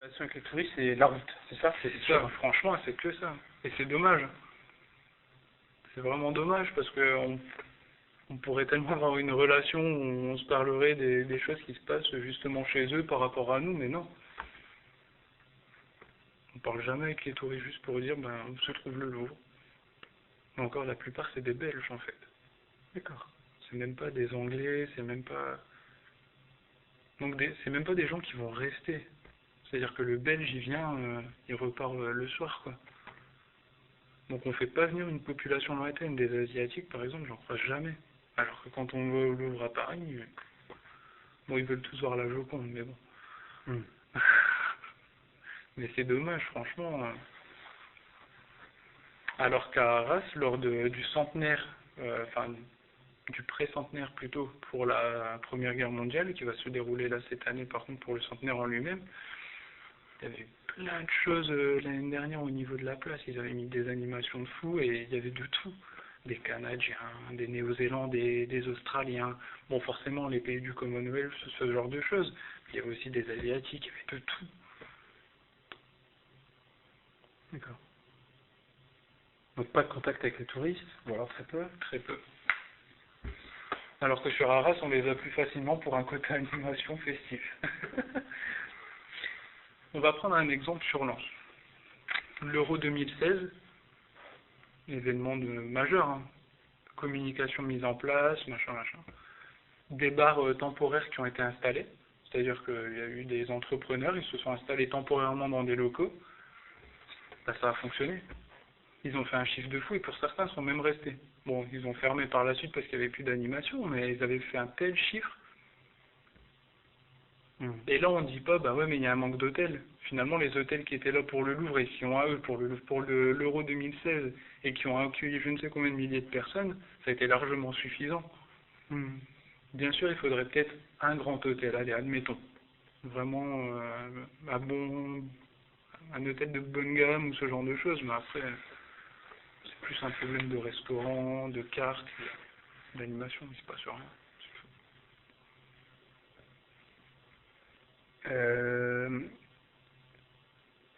Avec les touristes, c'est la route, c'est ça? C'est ça, franchement, c'est que ça. Et c'est dommage. C'est vraiment dommage parce que on pourrait tellement avoir une relation où on se parlerait des choses qui se passent justement chez eux par rapport à nous, mais non. On parle jamais avec les touristes juste pour dire où se trouve le Louvre. Mais encore, la plupart, c'est des Belges en fait. D'accord. C'est même pas des Anglais, c'est même pas. Donc c'est même pas des gens qui vont rester. C'est-à-dire que le Belge, il vient, il repart le soir, quoi. Donc on fait pas venir une population lointaine. Des Asiatiques, par exemple, j'en croise jamais. Alors que quand on va au Louvre à Paris, bon, ils veulent tous voir la Joconde, mais bon. Mais c'est dommage, franchement. Alors qu'à Arras, lors du centenaire, du pré-centenaire plutôt, pour la Première Guerre mondiale, qui va se dérouler là cette année, par contre pour le centenaire en lui-même, il y avait plein de choses l'année dernière au niveau de la place. Ils avaient mis des animations de fous et il y avait de tout. Des Canadiens, des Néo-Zélandais, des Australiens. Bon, forcément, les pays du Commonwealth, ce genre de choses. Il y avait aussi des Asiatiques, il y avait de tout. D'accord. Donc pas de contact avec les touristes, ou alors très peu? Très peu. Alors que sur Arras, on les a plus facilement pour un côté animation festif. On va prendre un exemple sur Lens. L'Euro 2016, événement majeur, hein. Communication mise en place, machin. Des bars temporaires qui ont été installés, c'est-à-dire qu'il y a eu des entrepreneurs, ils se sont installés temporairement dans des locaux. Ça a fonctionné. Ils ont fait un chiffre de fou et pour certains, ils sont même restés. Bon, ils ont fermé par la suite parce qu'il n'y avait plus d'animation, mais ils avaient fait un tel chiffre. Et là, on ne dit pas, ouais, mais il y a un manque d'hôtels. Finalement, les hôtels qui étaient là pour le Louvre et qui ont à eux pour l'Euro 2016 et qui ont accueilli je ne sais combien de milliers de personnes, ça a été largement suffisant. Bien sûr, il faudrait peut-être un grand hôtel, allez, admettons. Vraiment un hôtel de bonne gamme ou ce genre de choses, mais après, c'est plus un problème de restaurant, de cartes, d'animation, il se passe rien.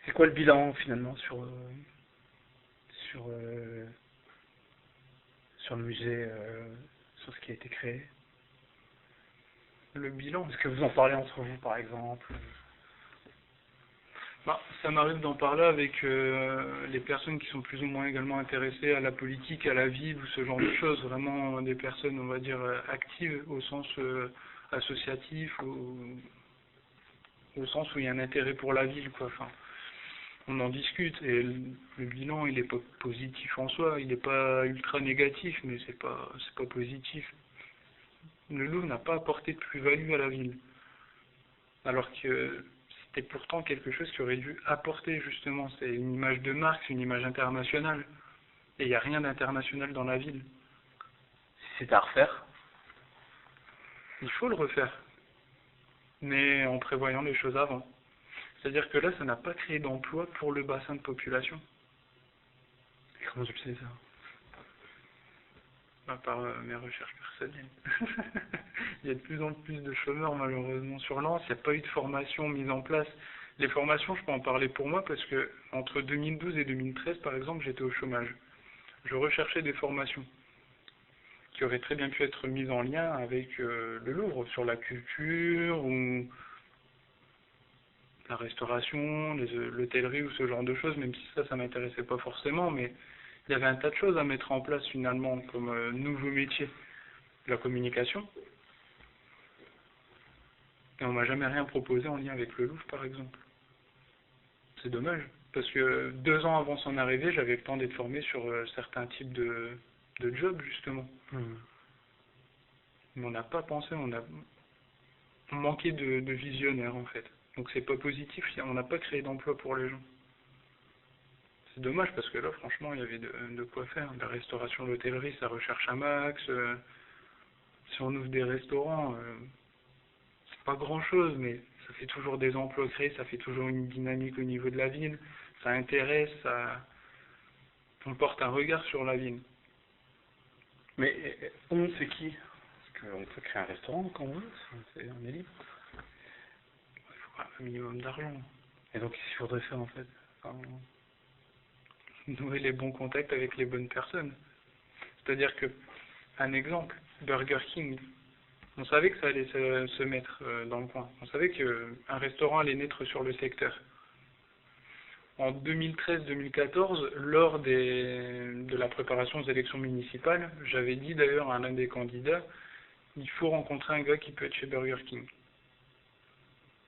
C'est quoi le bilan finalement sur le musée, sur ce qui a été créé? Le bilan, est-ce que vous en parlez entre vous par exemple? Ça m'arrive d'en parler avec les personnes qui sont plus ou moins également intéressées à la politique, à la ville ou ce genre de choses, vraiment des personnes, on va dire, actives au sens associatif, au sens où il y a un intérêt pour la ville, quoi. Enfin, on en discute et le bilan, il est pas positif en soi, il n'est pas ultra négatif, mais c'est pas positif. Le Louvre n'a pas apporté de plus-value à la ville, alors que c'était pourtant quelque chose qui aurait dû apporter justement. C'est une image de marque, c'est une image internationale, et il n'y a rien d'international dans la ville. Si c'est à refaire, il faut le refaire, mais en prévoyant les choses avant. C'est-à-dire que là, ça n'a pas créé d'emploi pour le bassin de population. Et comment tu sais ça? Par mes recherches personnelles. Il y a de plus en plus de chômeurs malheureusement sur Lens, il n'y a pas eu de formation mise en place. Les formations, je peux en parler pour moi parce que entre 2012 et 2013 par exemple, j'étais au chômage. Je recherchais des formations qui auraient très bien pu être mises en lien avec le Louvre, sur la culture ou la restauration, l'hôtellerie ou ce genre de choses, même si ça m'intéressait pas forcément, mais il y avait un tas de choses à mettre en place finalement comme nouveau métier. La communication. Et on m'a jamais rien proposé en lien avec le Louvre, par exemple. C'est dommage, parce que 2 ans avant son arrivée, j'avais le temps d'être formé sur certains types de jobs, justement. Mais on n'a pas pensé, on manquait de visionnaires, en fait. Donc c'est pas positif, on n'a pas créé d'emploi pour les gens. C'est dommage, parce que là, franchement, il y avait de quoi faire. La restauration, l'hôtellerie, ça recherche un max. Si on ouvre des restaurants... pas grand chose, mais ça fait toujours des emplois créés, ça fait toujours une dynamique au niveau de la ville, ça intéresse, on porte un regard sur la ville. Mais on c'est qui? Parce qu'on peut créer un restaurant quand on veut, on est libre. Il faut un minimum d'argent. Et donc, qu'est-ce qu'il faudrait faire en fait? Enfin, Nouer les bons contacts avec les bonnes personnes. C'est-à-dire que, un exemple, Burger King, on savait que ça allait se mettre dans le coin. On savait qu'un restaurant allait naître sur le secteur. En 2013-2014, lors de la préparation aux élections municipales, j'avais dit d'ailleurs à l'un des candidats, il faut rencontrer un gars qui peut être chez Burger King.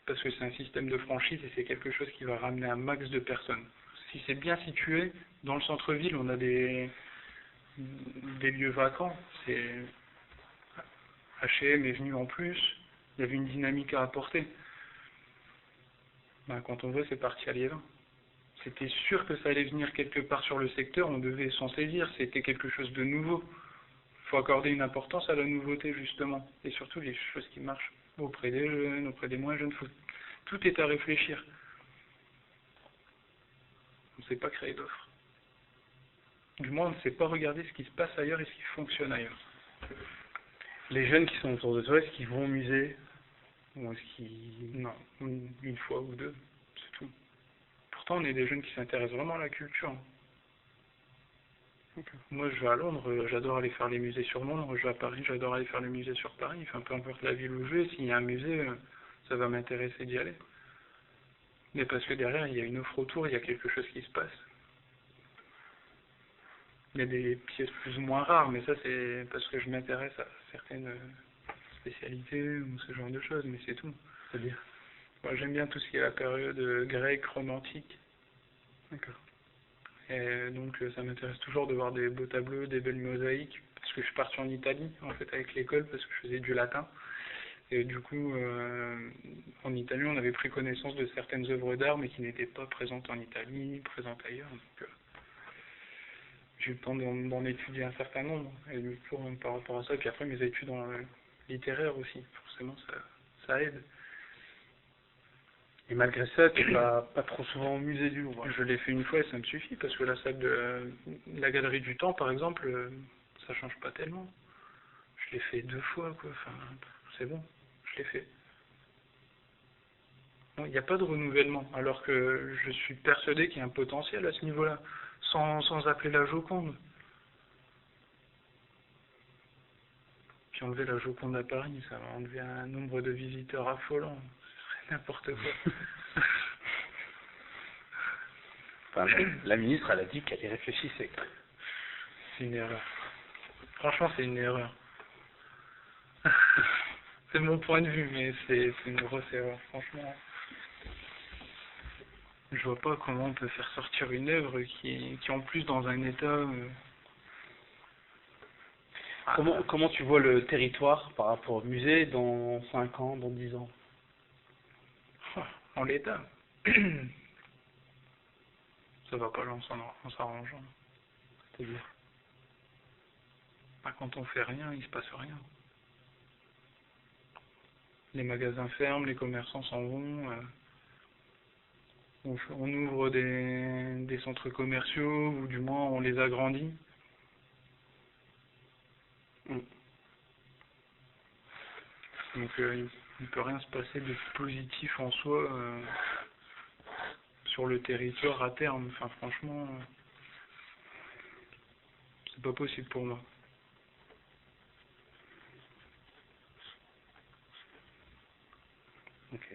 Parce que c'est un système de franchise et c'est quelque chose qui va ramener un max de personnes. Si c'est bien situé, dans le centre-ville, on a des lieux vacants. H&M est venu en plus, il y avait une dynamique à apporter. Ben, quand on voit, c'est parti à Liévin. C'était sûr que ça allait venir quelque part sur le secteur, on devait s'en saisir, c'était quelque chose de nouveau. Il faut accorder une importance à la nouveauté, justement, et surtout les choses qui marchent auprès des jeunes, auprès des moins jeunes. Tout est à réfléchir. On ne sait pas créer d'offres. Du moins, on ne sait pas regarder ce qui se passe ailleurs et ce qui fonctionne ailleurs. les jeunes qui sont autour de toi, est-ce qu'ils vont au musée? Ou est-ce qu'ils... Non, une fois ou deux, c'est tout. Pourtant, on est des jeunes qui s'intéressent vraiment à la culture. Okay. Moi, je vais à Londres, j'adore aller faire les musées sur Londres. Je vais à Paris, j'adore aller faire le musée sur Paris. Enfin, peu importe la ville où je vais, s'il y a un musée, ça va m'intéresser d'y aller. Mais parce que derrière, il y a une offre autour, il y a quelque chose qui se passe. Il y a des pièces plus ou moins rares, mais ça, c'est parce que je m'intéresse à certaines spécialités ou ce genre de choses, mais c'est tout. C'est-à-dire? Moi, j'aime bien tout ce qui est la période grecque, romantique. D'accord. Et donc ça m'intéresse toujours de voir des beaux tableaux, des belles mosaïques, parce que je suis parti en Italie en fait avec l'école parce que je faisais du latin. Et du coup en Italie on avait pris connaissance de certaines œuvres d'art mais qui n'étaient pas présentes en Italie, présentes ailleurs. Donc j'ai eu le temps d'en étudier un certain nombre et du coup par rapport à ça, et puis après mes études littéraires aussi, forcément ça aide. Et malgré ça, tu vas pas trop souvent au musée du Louvre? Je l'ai fait une fois et ça me suffit, parce que la salle de la galerie du Temps, par exemple, ça change pas tellement. Je l'ai fait 2 fois, quoi. Enfin, c'est bon, je l'ai fait. Il n'y a pas de renouvellement, alors que je suis persuadé qu'il y a un potentiel à ce niveau-là, sans appeler la Joconde. Puis enlever la Joconde à Paris, ça va enlever un nombre de visiteurs affolant. Ce serait n'importe quoi. Enfin, la ministre, elle a dit qu'elle y réfléchissait. C'est une erreur. Franchement, c'est une erreur. C'est mon point de vue, mais c'est une grosse erreur, franchement. Je vois pas comment on peut faire sortir une œuvre qui est en plus dans un état... Comment tu vois le territoire par rapport au musée dans 5 ans, dans 10 ans? En l'état. Ça va pas en s'arrangeant. C'est-à-dire? Quand on fait rien, il se passe rien. Les magasins ferment, les commerçants s'en vont. On ouvre des centres commerciaux, ou du moins on les agrandit. Donc il ne peut rien se passer de positif en soi sur le territoire à terme. Enfin franchement, c'est pas possible pour moi. Ok.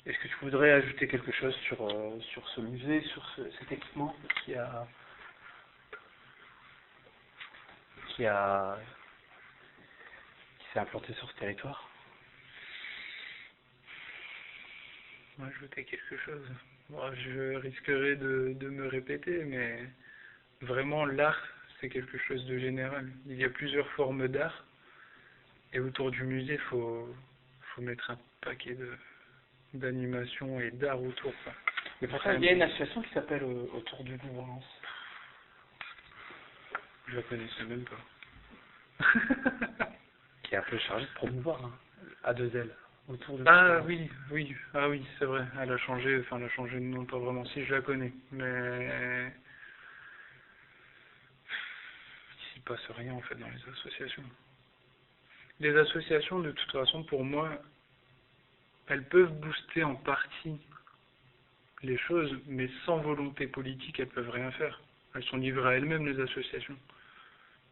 Est-ce que tu voudrais ajouter quelque chose sur ce musée, sur cet équipement qui s'est implanté sur ce territoire? Ajouter quelque chose. Moi, je risquerais de me répéter, mais vraiment l'art, c'est quelque chose de général. Il y a plusieurs formes d'art, et autour du musée, faut mettre un paquet d'animation et d'art autour. Quoi. Mais pourtant, il y a une association qui s'appelle Autour du Louvre. Je la connaissais même pas. Qui est un peu chargée de promouvoir, hein, à 2L. Autour du Ah oui, c'est vrai. Elle a changé de nom, pas vraiment. Si, je la connais, mais il s'y passe rien en fait dans les associations. Les associations, de toute façon, pour moi, elles peuvent booster en partie les choses, mais sans volonté politique, elles peuvent rien faire. Elles sont livrées à elles-mêmes, les associations.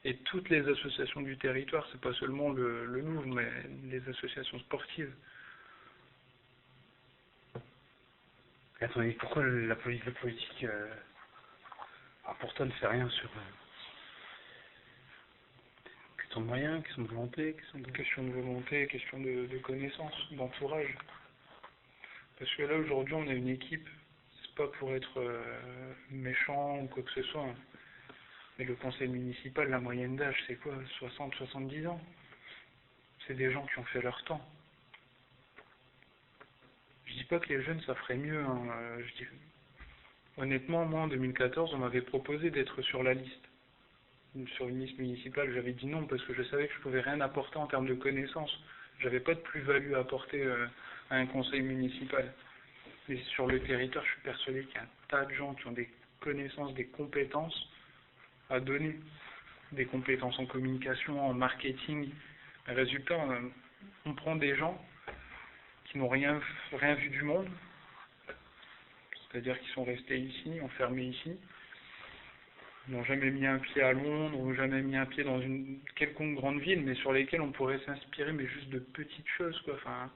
Et toutes les associations du territoire, c'est pas seulement le Louvre, mais les associations sportives. Attendez, pourquoi la politique pour toi ne fait rien sur question de moyens, question de volonté, Question de volonté, question de connaissance, d'entourage. Parce que là, aujourd'hui, on a une équipe, c'est pas pour être méchant ou quoi que ce soit, hein. Mais le conseil municipal, la moyenne d'âge, c'est quoi? 60, 70 ans. C'est des gens qui ont fait leur temps. Je dis pas que les jeunes, ça ferait mieux, hein. Honnêtement, moi, en 2014, on m'avait proposé d'être sur la liste. Sur une liste municipale, j'avais dit non parce que je savais que je pouvais rien apporter en termes de connaissances. J'avais pas de plus-value à apporter à un conseil municipal. Mais sur le territoire, je suis persuadé qu'il y a un tas de gens qui ont des connaissances, des compétences à donner. Des compétences en communication, en marketing. Résultat, on prend des gens qui n'ont rien vu du monde, c'est-à-dire qui sont restés ici, enfermés ici, n'ont jamais mis un pied à Londres ou jamais mis un pied dans une quelconque grande ville, mais sur lesquelles on pourrait s'inspirer, mais juste de petites choses, quoi. Enfin,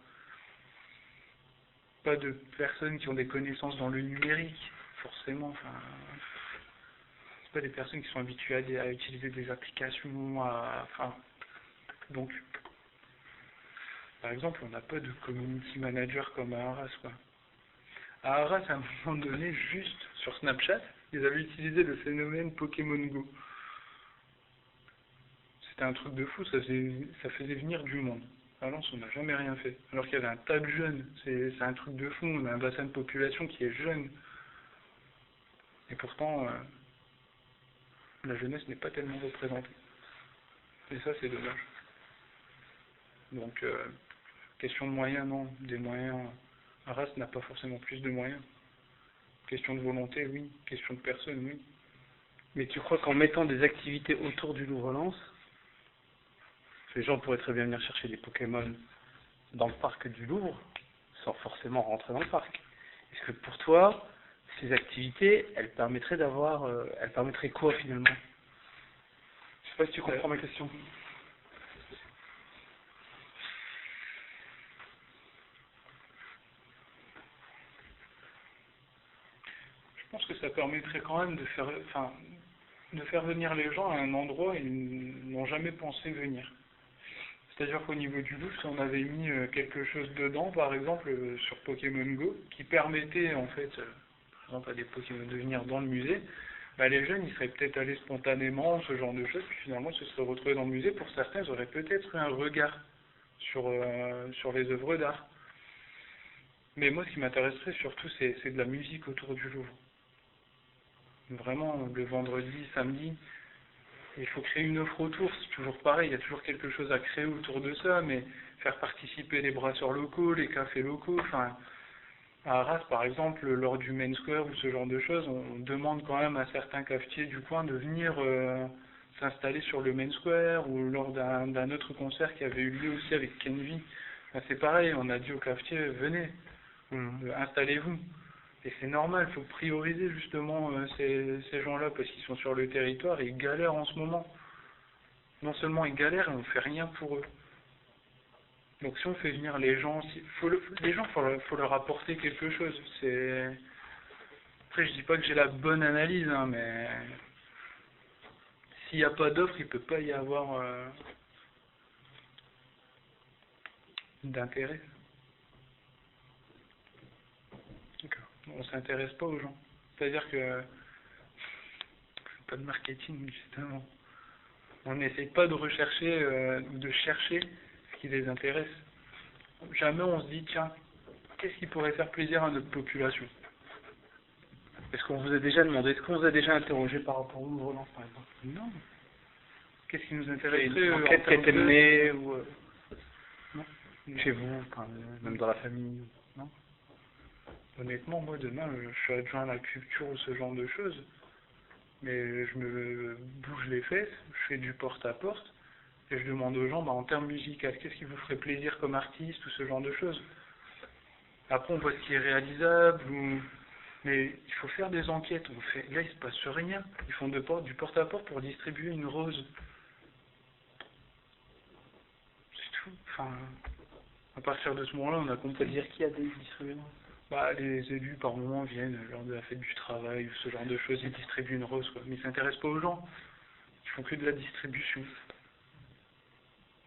pas de personnes qui ont des connaissances dans le numérique, forcément. Enfin, c'est pas des personnes qui sont habituées à utiliser des applications, enfin, donc, par exemple, on n'a pas de community manager comme à Arras, quoi. À Arras, à un moment donné, juste sur Snapchat, ils avaient utilisé le phénomène Pokémon Go. C'était un truc de fou, ça faisait venir du monde. À Lens, on n'a jamais rien fait. Alors qu'il y avait un tas de jeunes, c'est un truc de fou, on a un bassin de population qui est jeune. Et pourtant, la jeunesse n'est pas tellement représentée. Et ça, c'est dommage. Donc, question de moyens, non. Des moyens, Arras n'a pas forcément plus de moyens. Question de volonté, oui. Question de personnes, oui. Mais tu crois qu'en mettant des activités autour du Louvre-Lens, les gens pourraient très bien venir chercher des Pokémon dans le parc du Louvre, sans forcément rentrer dans le parc? Est-ce que pour toi, ces activités, elles permettraient quoi finalement? Je sais pas si tu comprends ma question. Je pense que ça permettrait quand même de faire venir les gens à un endroit où ils n'ont jamais pensé venir. C'est-à-dire qu'au niveau du Louvre, si on avait mis quelque chose dedans, par exemple sur Pokémon Go, qui permettait en fait, par exemple à des Pokémon de venir dans le musée, bah, les jeunes ils seraient peut-être allés spontanément, ce genre de choses, puis finalement ils se seraient retrouvés dans le musée. Pour certains, ils auraient peut-être eu un regard sur les œuvres d'art. Mais moi, ce qui m'intéresserait surtout, c'est de la musique autour du Louvre. Vraiment, le vendredi, samedi, il faut créer une offre autour, c'est toujours pareil, il y a toujours quelque chose à créer autour de ça, mais faire participer les brasseurs locaux, les cafés locaux, enfin, à Arras par exemple, lors du Main Square ou ce genre de choses, on demande quand même à certains cafetiers du coin de venir s'installer sur le Main Square, ou lors d'un autre concert qui avait eu lieu aussi avec Kenvi. Enfin, c'est pareil, on a dit aux cafetiers, venez, installez-vous. Et c'est normal, il faut prioriser justement ces gens-là parce qu'ils sont sur le territoire et ils galèrent en ce moment. Non seulement ils galèrent, et on ne fait rien pour eux. Donc si on fait venir les gens, faut leur apporter quelque chose. Après, je dis pas que j'ai la bonne analyse, hein, mais s'il n'y a pas d'offre, il ne peut pas y avoir d'intérêt. On ne s'intéresse pas aux gens. C'est-à-dire que c'est pas de marketing, justement. On n'essaie pas de rechercher ou de chercher ce qui les intéresse. Jamais on se dit, tiens, qu'est-ce qui pourrait faire plaisir à notre population? Est-ce qu'on vous a déjà demandé, est-ce qu'on vous a déjà interrogé par rapport au Louvre-Lens par exemple? Non. Qu'est-ce qui nous intéresserait Une enquête qui a été menée ou non? Chez vous, même dans la famille, non? Honnêtement, moi demain, je suis adjoint à la culture ou ce genre de choses, mais je me bouge les fesses, je fais du porte-à-porte, Et je demande aux gens, en termes musicaux, qu'est-ce qui vous ferait plaisir comme artiste ou ce genre de choses. Après, on voit ce qui est réalisable, mais il faut faire des enquêtes. Là, il se passe rien. Ils font du porte-à-porte pour distribuer une rose. C'est tout. Enfin, à partir de ce moment-là, on a compris. C'est-à-dire qui a des distributeurs? Les élus, par moment, viennent lors de la fête du travail ou ce genre de choses, ils distribuent une rose, quoi. Mais ils s'intéressent pas aux gens. Ils font que de la distribution.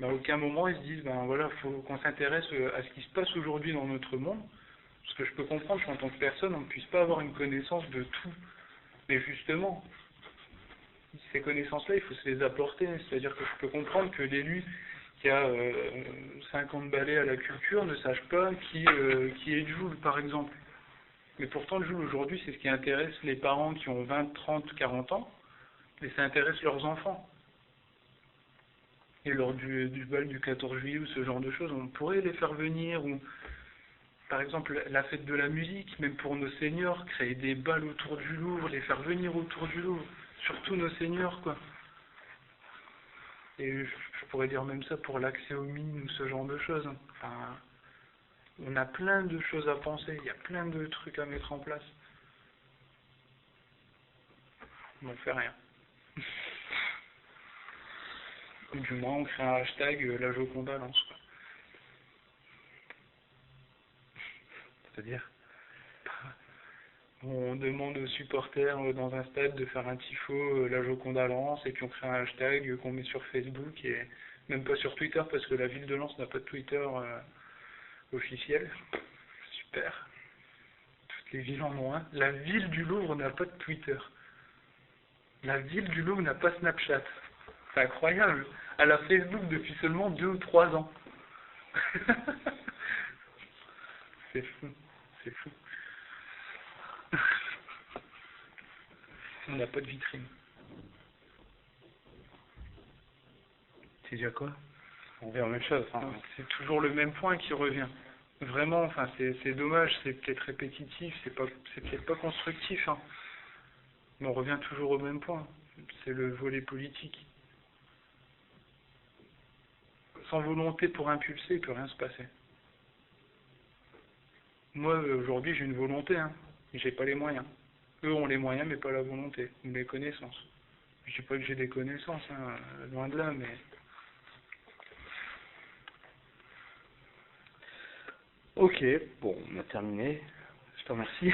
À aucun moment, ils se disent, voilà, faut qu'on s'intéresse à ce qui se passe aujourd'hui dans notre monde. Parce que je peux comprendre qu'en tant que personne, on ne puisse pas avoir une connaissance de tout. Mais justement, ces connaissances-là, il faut se les apporter. C'est-à-dire que je peux comprendre que l'élu qui a 50 balais à la culture ne sache pas qui est Joule, par exemple. Mais pourtant, Joule, aujourd'hui, c'est ce qui intéresse les parents qui ont 20, 30, 40 ans, et ça intéresse leurs enfants. Et lors du bal du 14 juillet ou ce genre de choses, on pourrait les faire venir, ou par exemple la fête de la musique, même pour nos seniors, créer des bals autour du Louvre, les faire venir autour du Louvre, surtout nos seniors, quoi. Et je pourrais dire même ça pour l'accès aux mines ou ce genre de choses. Enfin, on a plein de choses à penser, il y a plein de trucs à mettre en place. Mais on fait rien. Du moins, on crée un hashtag la Joconde lance, quoi. C'est-à-dire, on demande aux supporters dans un stade de faire un tifo la Joconde lance, et puis on crée un hashtag qu'on met sur Facebook et même pas sur Twitter parce que la ville de Lens n'a pas de Twitter officiel. Super. Toutes les villes en ont un. La ville du Louvre n'a pas de Twitter. La ville du Louvre n'a pas Snapchat. C'est incroyable. Elle a Facebook depuis seulement 2 ou 3 ans. C'est fou. C'est fou. On n'a pas de vitrine. c'est déjà quoi? On revient à la même chose. Hein. C'est toujours le même point qui revient. Vraiment, enfin, c'est dommage, c'est peut-être répétitif, c'est peut-être pas constructif, hein. Mais on revient toujours au même point. C'est le volet politique. Sans volonté pour impulser, il peut rien se passer. Moi, aujourd'hui, j'ai une volonté, hein, mais j'ai pas les moyens. Eux ont les moyens, mais pas la volonté, ou les connaissances. Je dis pas que j'ai des connaissances, hein, loin de là, mais... Ok, bon, on a terminé. Je te remercie.